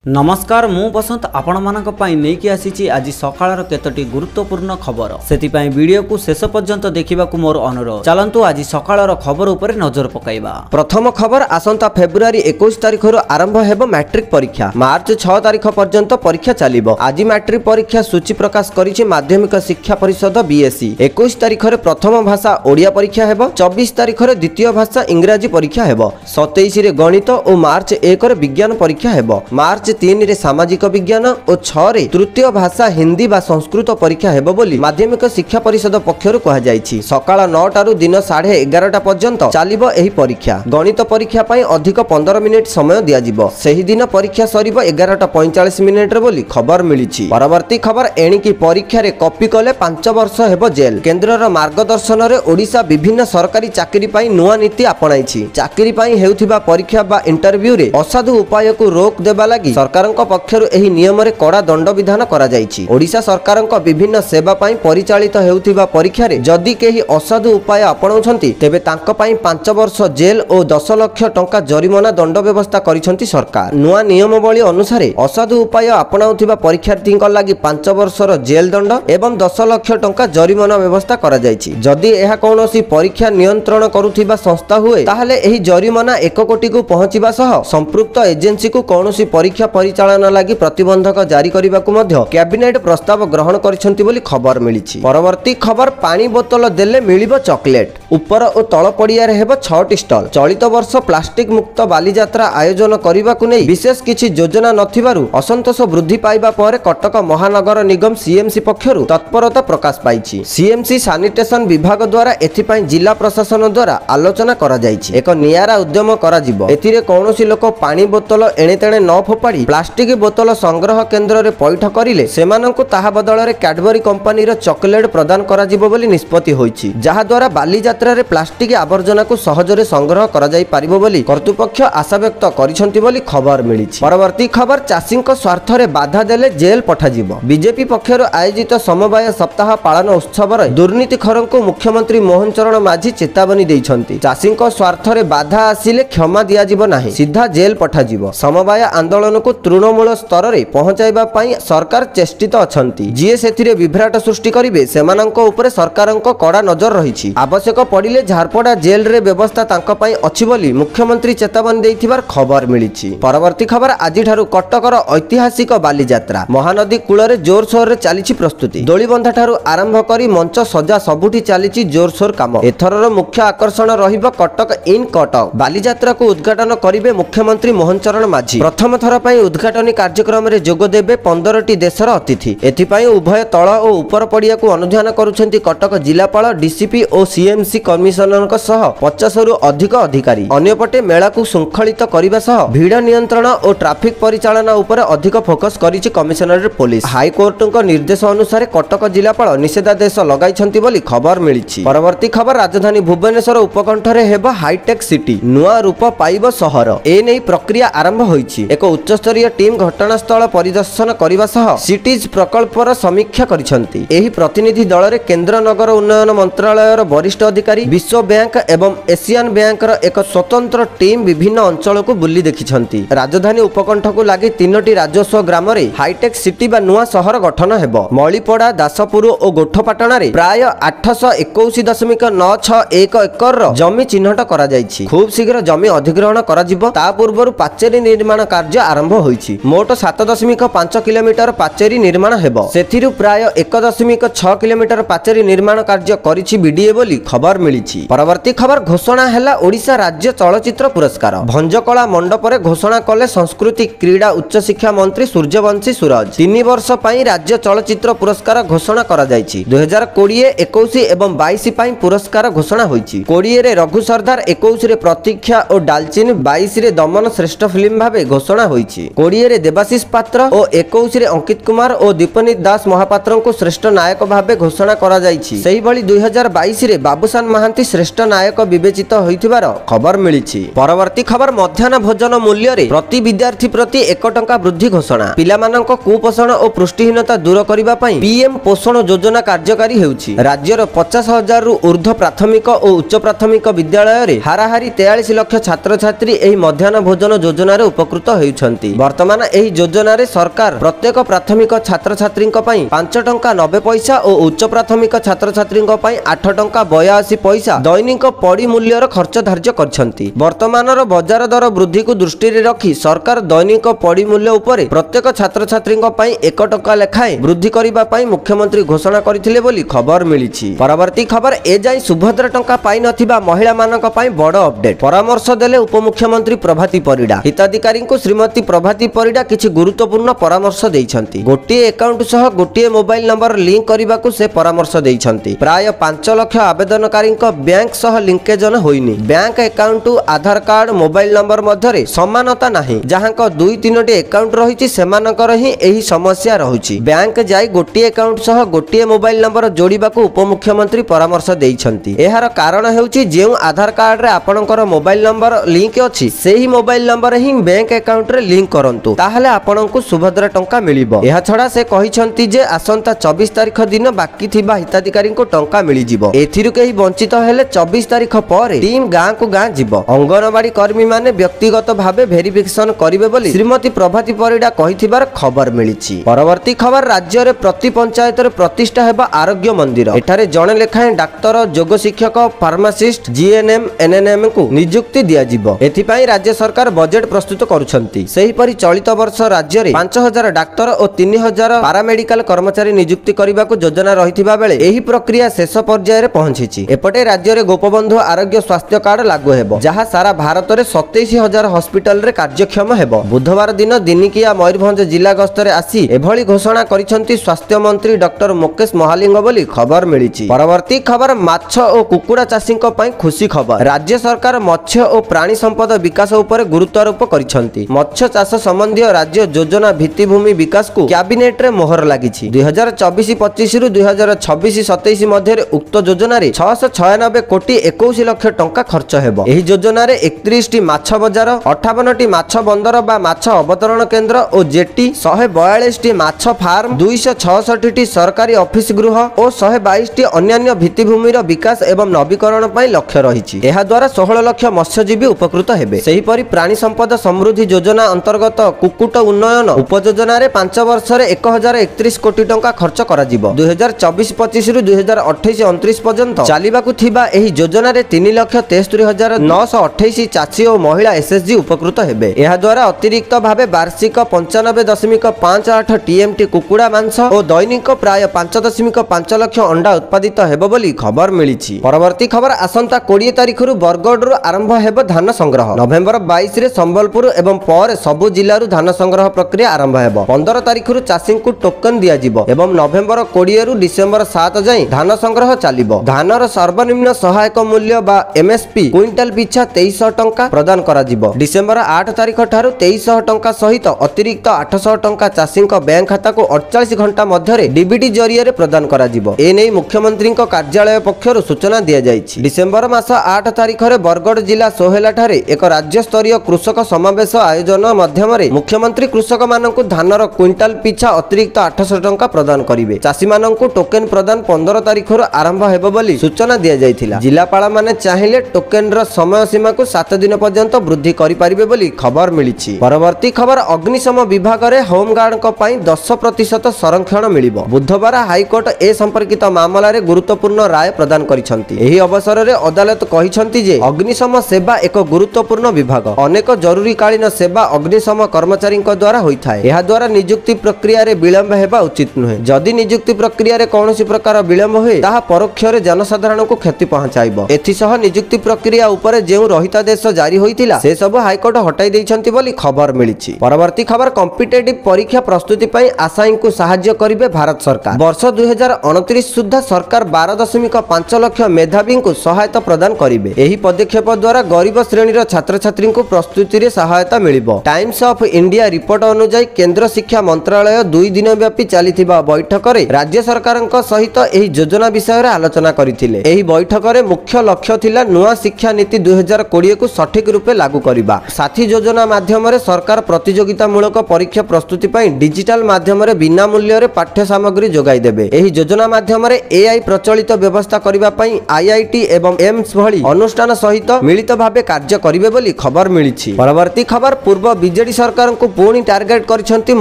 नमस्कार मु बसंत आपण मानक पई नेकी आसीची आज सकाळर केतोटी गुरुत्वपूर्ण खबर सेतिपई वीडियो को शेष पर्यंत देखिबा को मोर अनुरोध चलंतु आज सकाळर खबर उपरे नजर पकाइबा। प्रथम खबर आसंता फेब्रुआरी 21 तारिख रु आरंभ हेबो मैट्रिक परीक्षा। मार्च 6 तारिख पर्यंत परीक्षा चलिबो। आज मैट्रिक परीक्षा सूची प्रकाश करिछि माध्यमिक शिक्षा परिषद बीएसई। 21 तारिख रे प्रथम भाषा ओडिया परीक्षा हेबो। 24 तारिख रे द्वितीय भाषा इंग्रजी परीक्षा हेबो। 27 रे गणित और मार्च 1 रे विज्ञान परीक्षा हेबो। मार्च 3 रे सामाजिक विज्ञान और 6 रे तृतीय भाषा हिंदी बा संस्कृत परीक्षा हेबो बोली माध्यमिक शिक्षा परिषद पक्षरु कहा जायछि। सकाळ 9 टारु दिन 11:30 पर्यंत चलिबो एही परीक्षा। गणित परीक्षा पई अधिक 15 मिनिट समय दिया जिवो। सेही दिन परीक्षा सरिबो 11:45 मिनिट रे बोली खबर मिलिछि। परवर्ती खबर एणिकी परीक्षा रे कॉपी कले 5 वर्ष हेबो जेल। केंद्रर मार्गदर्शन रे ओडिशा विभिन्न सरकारी चाकरी पई नुवा नीति आपणाइछि। चाकरी पई हेउथिबा परीक्षा बा इंटरव्यू रे असाधु उपाय को रोक देबा लागि सरकारक पक्षरु एही नियम रे कड़ा दंड विधान करा जायछि। ओडिशा सरकारक विभिन्न सेवा पई परिचालित हेउथिबा परीक्षा रे जदि केही असाधु उपाय आपणाउछंती तेबे तांक पई 5 वर्ष जेल और 10 लाख टंका जरिमाना दंड व्यवस्था करिसंती सरकार। नुवा नियमावली अनुसार असाधु उपाय आपणाउथिबा परीक्षार्थीक लागि 5 वर्षर जेल दंड एवं 10 लाख टंका जरिमाना व्यवस्था करा जायछि। जदि एहा कोनोसी परीक्षा नियंत्रण करुथिबा संस्था हुए ताहाले एही जरिमाना 1 कोटी को पहुंचिबा सह संपृक्त एजेंसी को कोनोसी परीक्षा परिचालन लागि प्रतिबंधक जारी करने को कैबिनेट प्रस्ताव ग्रहण करिसेंती बोली खबर मिलिछि। परवर्ती खबर पानी बोतल देले मिलिबो चॉकलेट। ऊपर और तल पड़िया रे हेबो 6टी स्टॉल। चलित वर्ष प्लास्टिक मुक्त बालीयात्रा आयोजन करने को नहीं विशेष किछि योजना नथिबारु असंतोष वृद्धि पाइबा पर कटक महानगर निगम सीएमसी पक्षरु तत्परता प्रकाश पाइछि। सीएमसी सैनिटेशन विभाग द्वारा एथिपई जिला प्रशासन द्वारा आलोचना करा जाइछि। एक नियारा उद्यम करा जिवो। एथिरे कोनोसी लोक पानी बोतल एणे तेणे न फोपाड़ी प्लास्टिक बोतल संग्रह केन्द्र रे पैठ करिले सेमानंकु ताहा बदल रे कैडबरी कंपनी रो चॉकलेट प्रदान करा जिवो बोली निष्पत्ति होइछि। जहा द्वारा बालीयात्रा रे प्लास्टिक आवर्जना को सहजरे संग्रह करा जाई पारिबो बोली कर्तृपक्ष आशा व्यक्त करिसंती बोली खबर मिलिछि। परवर्ती खबर चाषीक स्वार्थ रे बाधा देले जेल पठा जिवो। बीजेपी पक्षरु आयोजित समवाय सप्ताह पालन उत्सव रे दुर्नीतिखोरंकु मुख्यमंत्री मोहन चरण माझी चेतावनी दैछंती। चाषीक स्वार्थ रे बाधा आसिले क्षमा दिया जिवो नाही, सीधा जेल पठा जिवो। समवाय आंदोलन को तृणमूल स्तर रे पहुंचाइबा पई सरकार चेष्टित अछंती। जिए सेथिरे विभ्राट सृष्टि करिवे सेमानंक उपरे सरकारंक कड़ा नजर रहिछि। आवश्यक पड़िले झारपड़ा जेल रे व्यवस्था तांक पई अछि बोली मुख्यमंत्री चेतावनी दैथिबार खबर मिलिछि। परवर्ती खबर आज ठारु कटकर ऐतिहासिक बालीयात्रा महानदी कूलरे जोर शोर रे चलिछि प्रस्तुति। दोलीबंधा ठारु आरंभ करी मंच सजा सबुठी चलिछि जोर शोर काम। एथरर मुख्य आकर्षण रहिबो कटक इन कटक। बालीयात्रा को उद्घाटन करिवे मुख्यमंत्री मोहन चरण माझी। प्रथम थर पई उद्घाटन कार्यक्रम रे जोग देबे 15टी देशर अतिथि। एथिपई उभय तळ और ऊपर पड़िया को अनुध्यान करुछंती कटक जिलापाल डीसीपी और सीएमसी कमिशनरक सह 50 रु अधिक अधिकारी। अन्यपटे मेला को श्रृंखलित करबा सह भीड़ नियंत्रण और ट्रैफिक परिचालन उपर अधिक फोकस करिछि कमिशनरेट पुलिस। हाईकोर्टक निर्देश अनुसार कटक जिलापाल निषेधादेश लगाइछंती बोली खबर मिलिछि। परवर्ती खबर राजधानी भुवनेश्वर उपकंठरे हेबो हाईटेक सिटी नुआ रूप पाइबो सहर। ए नै प्रक्रिया आरंभ होइछि। एक उच्चस्तरीय टीम घटनास्थल परिदर्शन करने सह सिटीज प्रकल्पर समीक्षा करिसंती। एही प्रतिनिधि दल रे केंद्र नगर उन्नयन मंत्रालयर वरिष्ठ अधिकारी, विश्व बैंक एवं एशियन बैंक एक स्वतंत्र टीम विभिन्न अंचल को बुली देखिछंती। राजधानी उपकंठ को लागि 3टी राजस्व ग्राम रे हाईटेक सिटी बा नुआ सहर गठन हेबो। मळीपड़ा, दासपुर और गोठपाटना रे प्राय 821.961 एकर जमी चिन्हट करा जायछि। खूब शीघ्र जमी अधिग्रहण करा जिवो। ता पूर्वरु पाचेरी निर्माण कार्य आरंभ होइछि। मोट 7.5 किलोमीटर पाचेरी निर्माण हेबो। सेथिरु प्राय 1.6 किलोमीटर पाचेरी निर्माण कार्य करिछि बीडीए बोली खबर मिलिछि। परवर्ती खबर घोषणा हैला ओडिशा राज्य चलचित्र पुरस्कार। भंजकला मंडप रे घोषणा कले संस्कृति क्रीड़ा उच्च शिक्षा मंत्री सूर्यवंशी सूरज। 3 वर्ष पई राज्य चलचित्र पुरस्कार घोषणा करा जायछि। 2020, 21 एवं 22 पई पुरस्कार घोषणा होइछि। 20 रे रघु सरदार, 21 रे प्रतीक्षा और डालचिन, 22 रे दमन श्रेष्ठ फिल्म भाबे घोषणा होइछि। 20 रे देवाशीष पात्र और 21 रे अंकित कुमार और दीपनीत दास महापात्र को श्रेष्ठ नायक भाबे घोषणा करा जायछि। सेही भली 2022 रे बाबूसान महांती श्रेष्ठ नायक विवेचित होइथिबार खबर मिलिछि। परवर्ती खबर मध्याह्न भोजन मूल्य रे प्रति विद्यार्थी प्रति 1 टंका वृद्धि घोषणा। पिलामानक कुपोषण और पुष्टिहीनता दूर करिबा पई पीएम पोषण योजना कार्यकारी हेउछि। राज्यर 50,000 रु ऊर्ध्व प्राथमिक और उच्च प्राथमिक विद्यालय रे हाराहारी 43 लाख छात्र छात्री एही मध्याह्न भोजन योजना रे उपकृत हेउछंती। वर्तमान एही योजना रे सरकार प्रत्येक प्राथमिक छात्र छात्री 5 टंका 90 पैसा और उच्च प्राथमिक छात्र छात्री 8 टंका 82 पैसा दैनिक पड़ी मूल्यर खर्च धार्य करछंती। वर्तमान बजार दर वृद्धि को दृष्टि रे रखी सरकार दैनिक पड़ी मूल्य उपरे प्रत्येक छात्र छात्री 1 टंका लेखाएं वृद्धि करिबा पई मुख्यमंत्री घोषणा करथिले बोली खबर मिलिछि। परवर्ती खबर ए जाई सुभद्रा टंका पाई नथिबा महिला मानक पई बड़ अपडेट। परामर्श देले उपमुख्यमंत्री प्रभाती परिडा। हिताधिकारी को श्रीमती प्रभाती परिडा किछि गुरुत्वपूर्ण परामर्श दैछंती। गोटिए अकाउंट सह गोटिए मोबाइल नंबर लिंक करने को से परामर्श देइछंती। प्राय 5 लाख आवेदनकारी बैंक सह लिंकेजन होइनी। बैंक अकाउंट आधार कार्ड मोबाइल नंबर मध्यरे समानता नाही। जहां 2-3टी अकाउंट रहिछि सेमानकर ही एही समस्या रहुछि। बैंक जाई गोटिए अकाउंट सह गोटिए मोबाइल नंबर जोड़िबा को उपमुख्यमंत्री परामर्श देइछंती। एहार कारण हेउछि जे आधार कार्ड रे आपणकर मोबाइल नंबर लिंक अछि सेही मोबाइल नंबर ही बैंक अकाउंट रे लिंक करंतु ताहाले आपणको सुभद्रा टंका मिलिबो। एहा छडा से कहिछंती जे आसंता 24 तारीख दिन बाकी थिबा हिताधिकारी को टंका मिली जिवो। एथिरु केही वंचित हेले 24 तारीख पर टीम गां को गां जिवो। अंगनवाड़ी कर्मी माने व्यक्तिगत भावे वेरिफिकेशन करिवे बोली श्रीमती प्रभाती परिडा कहिथिबार खबर मिलिछि। परवर्ती खबर राज्य रे प्रति पंचायत रे प्रतिष्ठा हेबा आरोग्य मंदिर। एठारे जणे लेखाएं डाक्टर योग शिक्षक फार्मासिस्ट जीएनएम एनएनएम को नियुक्ति दिया जिवो। एथि पई राज्य सरकार बजेट प्रस्तुत करूछंती। सेही परि चलित वर्ष राज्य रे 5000 डाक्टर और 3000 पारामेडिकल कर्मचारी नियुक्ति करने को योजना रही बेले एही प्रक्रिया शेष पर्याय रे पहुंची। एपटे राज्य रे गोपबंधु आरोग्य स्वास्थ्य कार्ड लागू हेबो जहां सारा भारत रे 27000 हॉस्पिटल रे कार्यक्षम हेबो। बुधवार दिन दिनिकिया मयूरभंज जिला गस्तरे आसी एभली घोषणा करिसंती स्वास्थ्य मंत्री डॉक्टर मुकेश महालिंग बोली खबर मिलिछि। परवर्ती खबर माछ और कुकुड़ा चाषी पई खुशी खबर। राज्य सरकार मत्स्य और प्राणी संपद विकास उपरे गुरुत्वारोप करिसंती। मत्स्य चाष संबंधी राज्य योजना भित्तिभूमि विकास को कैबिनेट रे मोहर लागिछि। 2024-25 रु 2026-27 मध्य उक्त योजना रे 696 कोटी 21 लाख टंका खर्च हेबो। एही योजना रे 31 टी माछ बजार 58 टी माछ बंदर बा माछ अवतरण केंद्र और जेटी 142 टी माछ फार्म 266 टी सरकारी ऑफिस गृह और 122 टी अन्य भित्तिभूमि रो विकास एवं नवीकरण पई लक्ष्य रहिछि। एहा द्वारा 16 लाख मत्स्यजीवी उपकृत हेबे। सेही परि प्राणी संपद समृद्धि योजना अंतर्गत कुकुट उन्नयन उपयोजना रे 5 वर्ष रे 1031 कोटी टंका खर्च करा जिवो। 2024-25 रु 2028-29 पर्यंत चालिबाकु थिबा एही योजना रे 3,73,928 चाषी और महिला एसएसजी उपकृत हेबे। एहा द्वारा अतिरिक्त भावे वार्षिक 95.58 टीएमटी कुकुड़ा मांस और दैनिक प्राय 5.5 लाख अंडा उत्पादित हेबो बोली खबर मिलिछि। परवर्ती खबर आसंता 20 तारिख रु बरगढ़ रु आरंभ हेबो धान संग्रह। नवेम्बर 22 रे संबलपुर एवं पर सबु जिल्ला रु धान संग्रह प्रक्रिया आरंभ हेबो। 15 तारिख रु चाषी को टोकन दिया जिवो एवं नवेम्बर 20 रु डिसेम्बर 7 जाए धान संग्रह चलिबो। धानर सर्वनिम्न सहायक मूल्य बा एमएसपी क्विंटाल पिछा 2300 टंका प्रदान करा जिवो। डिसेम्बर 8 तारिख ठारू 2300 टंका सहित अतिरिक्त 800 टंका चाषी बैंक खाता को 48 घंटा मध्य डीबीटी जरिए प्रदान करा जिवो। एने मुख्यमंत्री कार्यालय पक्षर सूचना दिया जायछि। डिसेम्बर मास 8 तारिख रे बरगढ़ जिला सोहेला ठारे एक राज्य स्तरीय कृषक समावेश आयोजन माध्यम मुख्यमंत्री कृषक मानक धानर क्विंटाल पिछा अतिरिक्त 800 टंका प्रदान करिवे। चाषी मानक टोकेन प्रदान 15 तारिख आरंभ हेबो बोली सूचना दिया जायथिला। जिलापाल माने चाहिले टोकेन र समय सीमा को 7 दिन पर्यंत वृद्धि करि परिबे बोली खबर मिलिछि। परवर्ती खबर अग्निशम विभाग रे होमगार्ड को पई 10% संरक्षण मिलिबो। बुधवार हाईकोर्ट ए संपर्कित मामला रे गुरुत्वपूर्ण राय प्रदान करिसंती। एही अवसर रे अदालत कहिसंती जे अग्निशम सेवा एक गुरुत्वपूर्ण विभाग। अनेक जरूरीकालीन सेवा अग्निशम कर्मचारी द्वारा होइथाय। एहा द्वारा नियुक्ति प्रक्रिया रे विलंब हेबा उचित नुहे। जदि नियुक्ति प्रक्रिया रे कौनसी प्रकार विलंब हुए ताहा परोक्ष रे जनसाधारण को क्षति पहुंचाइबो। एथिसह नियुक्ति प्रक्रिया उपरे जेउ रहितादेश जारी होइतिला से सब हाईकोर्ट हटाई दैछंती बोली खबर मिलिछि। परवर्ती खबर कॉम्पिटिटिव परीक्षा प्रस्तुति पई आशायी को सहाय्य करिवे भारत सरकार। वर्ष 2029 सुद्धा सरकार 12.5 लाख मेधावी को सहायता प्रदान करिवे। एही पदक्षेप द्वारा गरीब श्रेणीर छात्र छात्री को प्रस्तुति रे सहायता मिलिबो। टाइम्स ऑफ इंडिया रिपोर्ट अनुसार केंद्र शिक्षा मंत्रालय 2 दिन व्यापी चलिथिबा बैठक रे राज्य सरकारक सहित एही योजना विषय रे आलोचना करिथिले। एही बैठक रे मुख्य लक्ष्य थिला नुआ शिक्षा नीति 2020 को सठिक रूपे लागू करिबा। साथी योजना माध्यम रे सरकार प्रतियोगिता मूलक परीक्षा प्रस्तुति पई डिजिटल माध्यम रे बिना मूल्य रे पाठ्य सामग्री जोगाई देबे। एही योजना माध्यम रे एआई प्रचलित व्यवस्था करिबा पई आईआईटी एवं एम्स भली अनुष्ठान सहित मिलित भाबे कार्य करिवे बोली खबर मिलिछि। परवर्ती खबर पूर्व बीजेडी ବିଜେଡି ସରକାରଙ୍କୁ ପୁଣି ଟାର୍ଗେଟ କରିଛନ୍ତି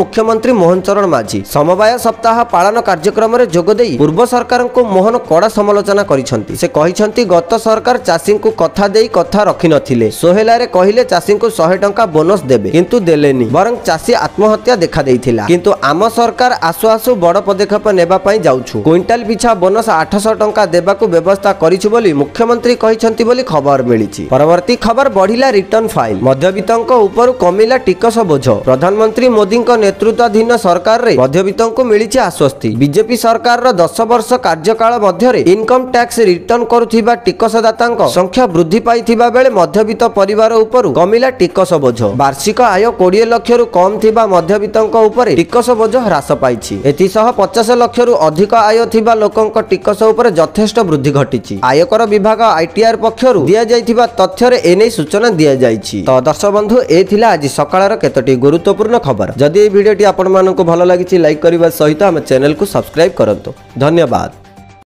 ମୁଖ୍ୟମନ୍ତ୍ରୀ ମୋହନ ଚରଣ ମାଝୀ। ସମବାୟ ସପ୍ତାହ ପାଳନ କାର୍ଯ୍ୟକ୍ରମରେ ଯୋଗଦେଇ ପୂର୍ବ ସରକାରଙ୍କୁ ମୋହନ କଡ଼ା ସମାଲୋଚନା କରିଛନ୍ତି। ସେ କହିଛନ୍ତି ଗତ ସରକାର ଚାଷୀଙ୍କୁ କଥା ଦେଇ କଥା ରଖିନଥିଲେ। ସୋହେଲାରେ କହିଲେ ଚାଷୀଙ୍କୁ 100 ଟଙ୍କା ବୋନସ୍ ଦେବେ, କିନ୍ତୁ ଦେଲେନି, ବରଂ ଚାଷୀ ଆତ୍ମହତ୍ୟା ଦେଖା ଦେଇଥିଲା। କିନ୍ତୁ ଆମ ସରକାର ଆସୁ ଆସୁ ବଡ଼ ପଦକ୍ଷେପ ନେବା ପାଇଁ ଯାଉଛୁ। କ୍ୱିଣ୍ଟାଲ ପିଛା ବୋନସ୍ 800 ଟଙ୍କା ଦେବାକୁ ବ୍ୟବସ୍ଥା କରିଛୁ ବୋଲି ମୁଖ୍ୟମନ୍ତ୍ରୀ କହିଛନ୍ତି ବୋଲି ଖବର ମିଳିଛି। ପରବର୍ତ୍ତୀ ଖବର ବଢିଲା ରିଟର୍ଣ୍ଣ ଫାଇଲ। ମଧ୍ୟବିତ୍ତଙ୍କ ଉପରୁ କମିଲା ଟିକସ ବୋଝ। ପ୍ରଧାନମନ୍ତ୍ରୀ ମୋଦିଙ୍କ ନେତୃତ୍ୱାଧୀନ ସରକାରରେ ମଧ୍ୟବିତ୍ତଙ୍କୁ ମିଳିଛି ଆଶ୍ୱସ୍ତି। ବିଜେପି ସରକାରର 10 ବର୍ଷ କାର୍ଯ୍ୟକାଳ ମଧ୍ୟରେ ଇନକମ୍ ଟ୍ୟାକ୍ସ ରିଟର୍ଣ୍ଣ କରୁଥିବା ଟିକସଦାତାଙ୍କ ସଂଖ୍ୟା ବୃଦ୍ଧି ପାଇଥିବା ବେଳେ ମଧ୍ୟବିତ୍ତ ପରିବାର ଉପରୁ କମିଲା ଟିକସ ବୋଝ। ବାର୍ଷିକ ଆୟ 20 ଲକ୍ଷରୁ କମ୍ ଥିବା ମଧ୍ୟବିତ୍ତଙ୍କ ଉପରେ ଟିକସ ବୋଝ ହ୍ରାସ ପାଇଛି। ଏଥିସହ 50 ଲକ୍ଷରୁ ଅଧିକ ଆୟ ଥିବା ଲୋକଙ୍କ ଟିକସ ଉପରେ ଯଥେଷ୍ଟ ବୃଦ୍ଧି ଘଟିଛି। ଆୟକର ବିଭାଗ ITR ପକ୍ଷରୁ ଦିଆଯାଇଥିବା ତଥ୍ୟରେ ଏନେଇ ସୂଚନା ଦିଆଯାଇଛି। ତ ଦର୍ଶକ ବନ୍ଧୁ, ଏ ଥିଲା ଆଜି ସକାଳର କେତୋଟି ଗୁରୁତ୍ୱପୂର୍ଣ୍ଣ ଖବର। ଯଦି ଏହି ଭିଡ଼ିଓଟି ଆପଣମାନଙ୍କୁ ଭଲ ଲାଗିଛି, ଲାଇକ୍ କରିବା ସହିତ ଆମ ଚ୍ୟାନେଲକୁ ସବସ୍କ୍ରାଇବ୍ କରନ୍ତୁ। ଧନ୍ୟବାଦ।